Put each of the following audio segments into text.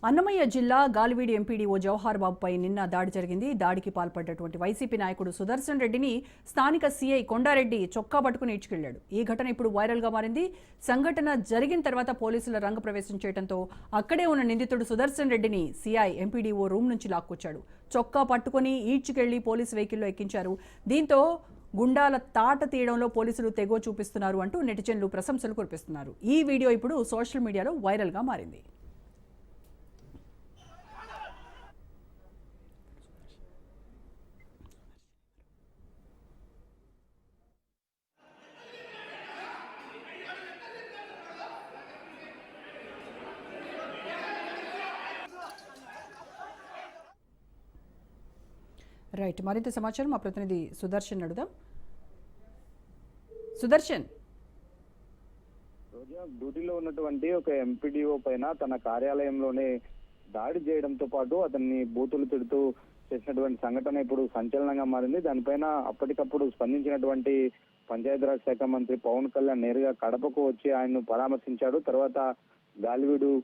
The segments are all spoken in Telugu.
అన్నమయ్య జిల్లా గాలివీడి ఎంపీడీఓ జవహర్ బాబుపై నిన్న దాడి జరిగింది. దాడికి పాల్పడ్డటువంటి వైసీపీ నాయకుడు సుదర్శన్ రెడ్డిని స్థానిక సీఐ కొండారెడ్డి చొక్కా పట్టుకుని ఈడ్చుకెళ్లాడు. ఈ ఘటన ఇప్పుడు వైరల్ గా మారింది. సంఘటన జరిగిన తర్వాత పోలీసుల రంగప్రవేశం చేయడంతో అక్కడే ఉన్న నిందితుడు సుదర్శన్ రెడ్డిని సీఐ ఎంపీడీఓ రూమ్ నుంచి లాక్కొచ్చాడు. చొక్కా పట్టుకుని ఈడ్చుకెళ్లి పోలీసు వెహికల్లో ఎక్కించారు. దీంతో గుండాల తాట తీయడంలో పోలీసులు తెగో చూపిస్తున్నారు అంటూ నెటిజన్లు ప్రశంసలు కురిపిస్తున్నారు. ఈ వీడియో ఇప్పుడు సోషల్ మీడియాలో వైరల్ గా మారింది. రైట్, మరింత సమాచారం మా ప్రతినిధి సుదర్శన్ అడుగుదాం. సుదర్శన్, రోజా డ్యూటీలో ఉన్నటువంటి ఒక ఎంపీడీఓ పైన తన కార్యాలయంలోనే దాడి చేయడంతో పాటు అతన్ని బూతులు తిడుతూ చేసినటువంటి సంఘటన ఇప్పుడు సంచలనంగా మారింది. దానిపైన అప్పటికప్పుడు స్పందించినటువంటి పంచాయతీరాజ్ శాఖ మంత్రి పవన్ కళ్యాణ్ నేరుగా కడపకు వచ్చి ఆయన్ను పరామర్శించాడు. తర్వాత గాలివీడు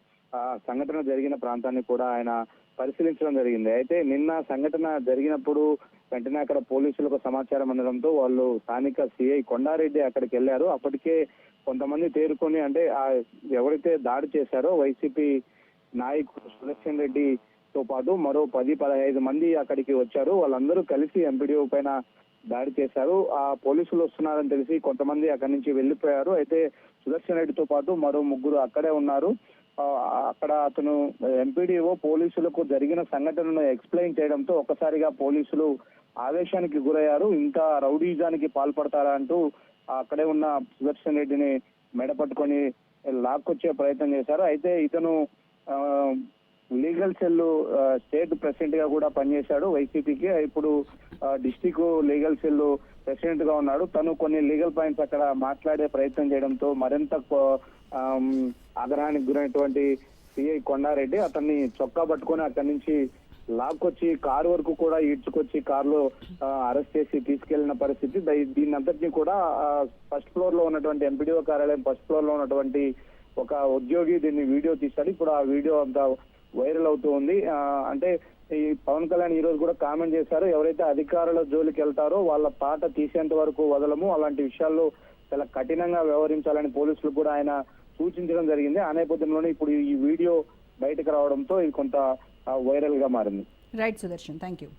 సంఘటన జరిగిన ప్రాంతాన్ని కూడా ఆయన పరిశీలించడం జరిగింది. అయితే నిన్న సంఘటన జరిగినప్పుడు వెంటనే అక్కడ పోలీసులకు సమాచారం అందడంతో వాళ్ళు స్థానిక సిఐ కొండారెడ్డి అక్కడికి వెళ్లారు. అప్పటికే కొంతమంది తేరుకొని అంటే ఎవరైతే దాడి చేశారో వైసీపీ నాయకుడు సుదర్శన్ రెడ్డితో పాటు మరో 10-15 మంది అక్కడికి వచ్చారు. వాళ్ళందరూ కలిసి ఎంపీడీఓ పైన దాడి చేశారు. ఆ పోలీసులు వస్తున్నారని తెలిసి కొంతమంది అక్కడి నుంచి వెళ్లిపోయారు. అయితే సుదర్శన్ రెడ్డితో పాటు మరో 3 అక్కడే ఉన్నారు. అక్కడ అతను ఎంపీడీఓ పోలీసులకు జరిగిన సంఘటనను ఎక్స్ప్లెయిన్ చేయడంతో ఒక్కసారిగా పోలీసులు ఆవేశానికి గురయ్యారు. ఇంకా రౌడీజానికి పాల్పడతారా అంటూ అక్కడే ఉన్న సుదర్శన్ రెడ్డిని మెడపట్టుకొని లాక్కొచ్చే ప్రయత్నం చేశారు. అయితే ఇతను లీగల్ సెల్ స్టేట్ ప్రెసిడెంట్ గా కూడా పనిచేశాడు వైసీపీకి. ఇప్పుడు డిస్టిక్ లీగల్ సెల్ ప్రెసిడెంట్ గా ఉన్నాడు. తను కొన్ని లీగల్ పాయింట్స్ అక్కడ మాట్లాడే ప్రయత్నం చేయడంతో మరింత ఆగ్రహానికి గురైనటువంటి సిఐ కొండారెడ్డి అతన్ని చొక్కా పట్టుకొని అక్కడి నుంచి లాక్కొచ్చి కారు వరకు కూడా ఈడ్చుకొచ్చి కారులో అరెస్ట్ చేసి తీసుకెళ్లిన పరిస్థితి. దీని అంతటినీ కూడా ఫస్ట్ ఫ్లోర్ లో ఉన్నటువంటి ఎంపీడీఓ కార్యాలయం ఫస్ట్ ఫ్లోర్ లో ఉన్నటువంటి ఒక ఉద్యోగి దీన్ని వీడియో తీశాడు. ఇప్పుడు ఆ వీడియో అంతా వైరల్ అవుతూ ఉంది. అంటే ఈ పవన్ కళ్యాణ్ ఈ రోజు కూడా కామెంట్ చేశారు, ఎవరైతే అధికారుల జోలికి వెళ్తారో వాళ్ళ పాట తీసేంత వరకు వదలము, అలాంటి విషయాల్లో చాలా కఠినంగా వ్యవహరించాలని పోలీసులు కూడా ఆయన సూచించడం జరిగింది. ఆ నేపథ్యంలోనే ఇప్పుడు ఈ వీడియో బయటకు రావడంతో ఇది కొంత వైరల్ గా మారింది. Right Sudarshan, thank you.